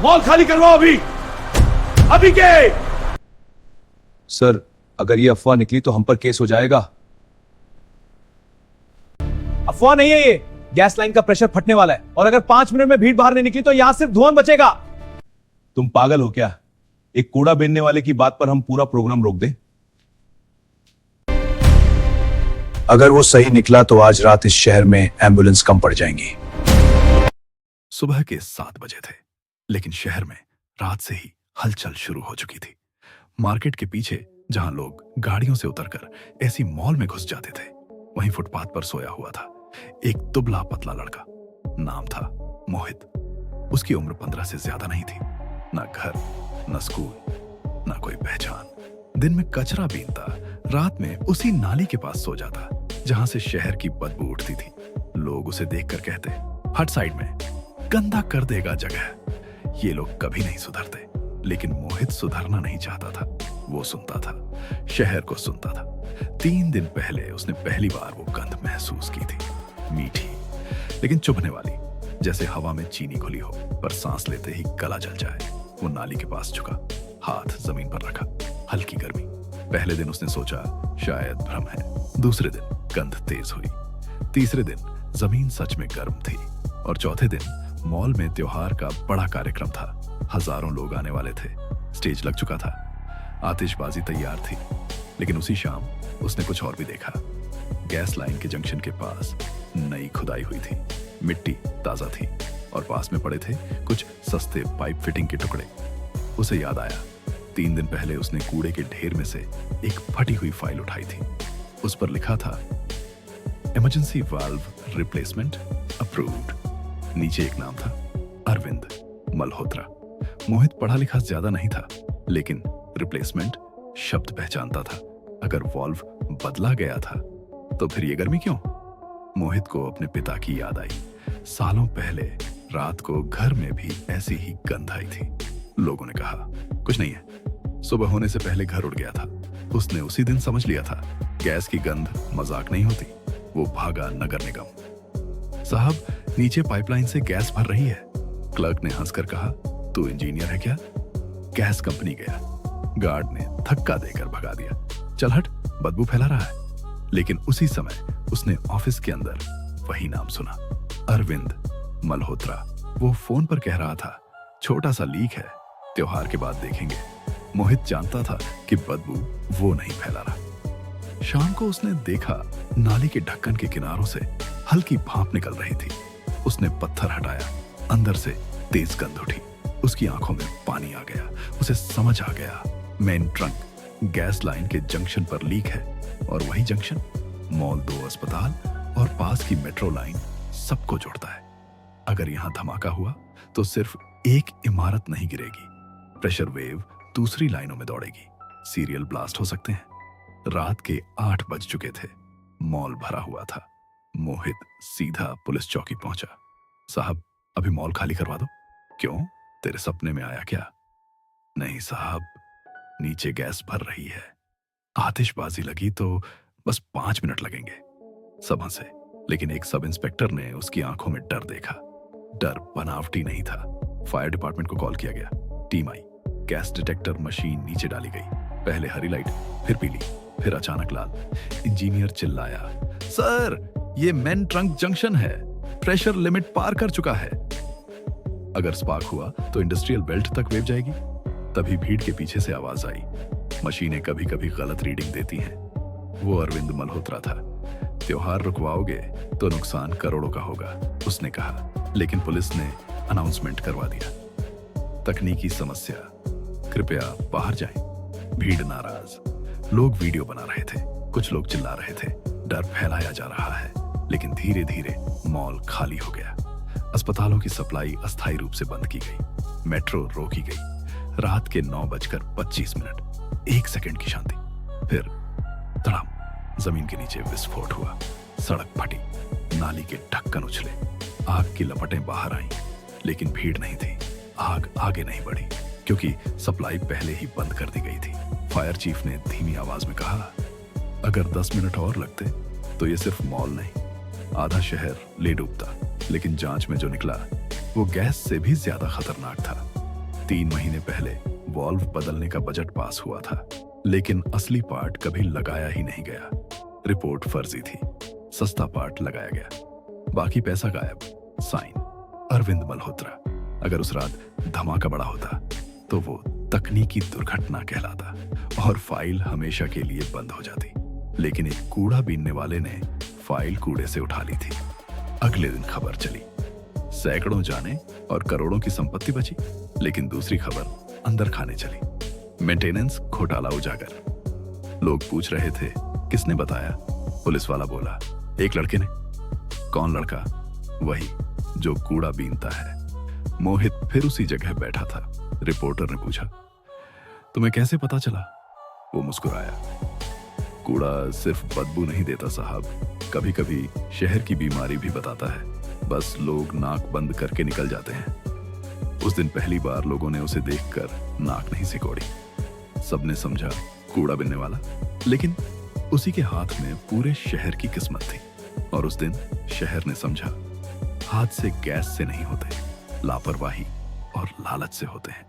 Mall खाली करवाओ अभी, अभी के। सर, अगर ये अफवाह निकली तो हम पर केस हो जाएगा। अफवाह नहीं है ये, गैस लाइन का प्रेशर फटने वाला है और अगर 5 मिनट में भीड़ बाहर नहीं निकली तो यहां सिर्फ धुआं बचेगा। तुम पागल हो क्या? एक कूड़ा बीनने वाले की बात पर हम पूरा प्रोग्राम रोक दें? अगर वो सही निकला तो आज रात इस शहर में एम्बुलेंस कम पड़ जाएंगी। सुबह के 7 बजे थे, लेकिन शहर में रात से ही हलचल शुरू हो चुकी थी। मार्केट के पीछे जहां लोग गाड़ियों से उतरकर ऐसी मॉल में घुस जाते थे, वहीं फुटपाथ पर सोया हुआ था एक दुबला पतला लड़का। नाम था मोहित। उसकी उम्र 15 से ज्यादा नहीं थी। ना घर, ना स्कूल, ना कोई पहचान। दिन में कचरा बीनता, रात में उसी नाली के पास सो जाता जहां से शहर की बदबू उठती थी। लोग उसे देखकर कहते, हट साइड में, गंदा कर देगा जगह। ये लोग कभी नहीं सुधरते, लेकिन मोहित सुधरना नहीं चाहता था। वो सुनता था, शहर को सुनता था। 3 दिन पहले उसने पहली बार वो गंध महसूस की थी, मीठी लेकिन चुभने वाली, जैसे हवा में चीनी घुली हो पर सांस लेते ही गला जल जाए। वो नाली के पास झुका, हाथ जमीन पर रखा, हल्की गर्मी। पहले दिन उसने सोचा शायद भ्रम है। दूसरे दिन गंध तेज हुई। तीसरे दिन जमीन सच में गर्म थी। और चौथे दिन मॉल में त्योहार का बड़ा कार्यक्रम था। हजारों लोग आने वाले थे। स्टेज लग चुका था, आतिशबाजी तैयार थी। लेकिन उसी शाम उसने कुछ और भी देखा। गैस लाइन के जंक्शन के पास नई खुदाई हुई थी। मिट्टी ताजा थी और पास में पड़े थे कुछ सस्ते पाइप फिटिंग के टुकड़े। उसे याद आया, 3 दिन पहले उसने कूड़े के ढेर में से एक फटी हुई फाइल उठाई थी। उस पर लिखा था इमरजेंसी वाल्व रिप्लेसमेंट अप्रूव्ड। नीचे एक नाम था, अरविंद मल्होत्रा। मोहित पढ़ा लिखा ज्यादा नहीं था, लेकिन रिप्लेसमेंट शब्द पहचानता था। अगर वाल्व बदला गया था तो फिर ये गर्मी क्यों? मोहित को अपने पिता की याद आई। सालों पहले रात को घर में भी ऐसी ही गंध आई थी। लोगों ने कहा कुछ नहीं है, सुबह होने से पहले घर उड़ गया था। उसने उसी दिन समझ लिया था गैस की गंध मजाक नहीं होती। वो भागा नगर निगम। साहब, नीचे पाइपलाइन से गैस भर रही है। क्लर्क ने हंसकर कहा, तू इंजीनियर है क्या? गैस कंपनी गया। गार्ड ने धक्का देकर भगा दिया। चल हट, बदबू फैला रहा है। लेकिन उसी समय उसने ऑफिस के अंदर वही नाम सुना, अरविंद मल्होत्रा। वो फोन पर कह रहा था, छोटा सा लीक है, त्योहार के बाद देखेंगे। मोहित जानता था कि बदबू वो नहीं फैला रहा। शाम को उसने देखा नाली के ढक्कन के किनारों से हल्की भाप निकल रही थी। उसने पत्थर हटाया, अंदर से तेज गंध उठी। उसकी आंखों में पानी आ गया। उसे समझ आ गया, मेन ट्रंक गैस लाइन के जंक्शन पर लीक है। और वही जंक्शन मॉल, 2 अस्पताल और पास की मेट्रो लाइन सबको जोड़ता है। अगर यहां धमाका हुआ तो सिर्फ एक इमारत नहीं गिरेगी, प्रेशर वेव दूसरी लाइनों में दौड़ेगी। सीरियल ब्लास्ट हो सकते हैं। रात के 8 बज चुके थे। मॉल भरा हुआ था। मोहित सीधा पुलिस चौकी पहुंचा। साहब, अभी मॉल खाली करवा दो। क्यों, तेरे सपने में आया क्या? नहीं साहब, नीचे गैस भर रही है। आतिशबाजी लगी तो बस 5 मिनट लगेंगे। सब हंसे, लेकिन एक सब इंस्पेक्टर ने उसकी आंखों में डर देखा। डर बनावटी नहीं था। फायर डिपार्टमेंट को कॉल किया गया। टीम आई। गैस डिटेक्टर मशीन नीचे डाली गई। पहले हरी लाइट, फिर पीली, फिर अचानक लाल। इंजीनियर चिल्लाया, सर, ये मेन ट्रंक जंक्शन है, प्रेशर लिमिट पार कर चुका है। अगर स्पार्क हुआ तो इंडस्ट्रियल बेल्ट तक वेव जाएगी। तभी भीड़ के पीछे से आवाज आई, मशीनें कभी कभी गलत रीडिंग देती हैं। वो अरविंद मल्होत्रा था। त्योहार रुकवाओगे तो नुकसान करोड़ों का होगा, उसने कहा। लेकिन पुलिस ने अनाउंसमेंट करवा दिया, तकनीकी समस्या, कृपया बाहर जाएं। भीड़ नाराज, लोग वीडियो बना रहे थे, कुछ लोग चिल्ला रहे थे। डर फैलाया जा रहा है। लेकिन धीरे धीरे मॉल खाली हो गया। अस्पतालों की सप्लाई अस्थायी रूप से बंद की गई। मेट्रो रोकी गई। रात के 9:25, 1 सेकंड की शांति। फिर धड़ाम, जमीन के नीचे विस्फोट हुआ। सड़क फटी, नाली के ढक्कन उछले, आग की लपटें बाहर आईं। लेकिन भीड़ नहीं थी। आग आगे नहीं बढ़ी क्योंकि सप्लाई पहले ही बंद कर दी गई थी। फायर चीफ ने धीमी आवाज में कहा, अगर 10 मिनट और लगते तो ये सिर्फ मॉल नहीं, आधा शहर ले डूबता। लेकिन जांच में जो निकला वो गैस से भी ज्यादा खतरनाक था। 3 महीने पहले वॉल्व बदलने का बजट पास हुआ था, लेकिन असली पार्ट कभी लगाया ही नहीं गया। रिपोर्ट फर्जी थी, सस्ता पार्ट लगाया गया, बाकी पैसा गायब। साइन अरविंद मल्होत्रा। अगर उस रात धमाका बड़ा होता तो वो तकनीकी दुर्घटना कहलाता और फाइल हमेशा के लिए बंद हो जाती। लेकिन एक कूड़ा बीनने वाले ने फाइल कूड़े से उठा ली थी। अगले दिन खबर चली, सैकड़ों जाने और करोड़ों की संपत्ति बची। लेकिन दूसरी खबर अंदर खाने चली, मेंटेनेंस घोटाला उजागर। लोग पूछ रहे थे किसने बताया? पुलिस वाला बोला एक लड़के ने। कौन लड़का? वही जो कूड़ा बीनता है। मोहित फिर उसी जगह बैठा था। रिपोर्टर ने पूछा, तुम्हें कैसे पता चला? वो मुस्कुराया, कूड़ा सिर्फ बदबू नहीं देता साहब, कभी कभी शहर की बीमारी भी बताता है। बस लोग नाक बंद करके निकल जाते हैं। उस दिन पहली बार लोगों ने उसे देखकर नाक नहीं सिकोड़ी। सबने समझा कूड़ा बिनने वाला, लेकिन उसी के हाथ में पूरे शहर की किस्मत थी। और उस दिन शहर ने समझा हादसे गैस से नहीं होते, लापरवाही और लालच से होते हैं।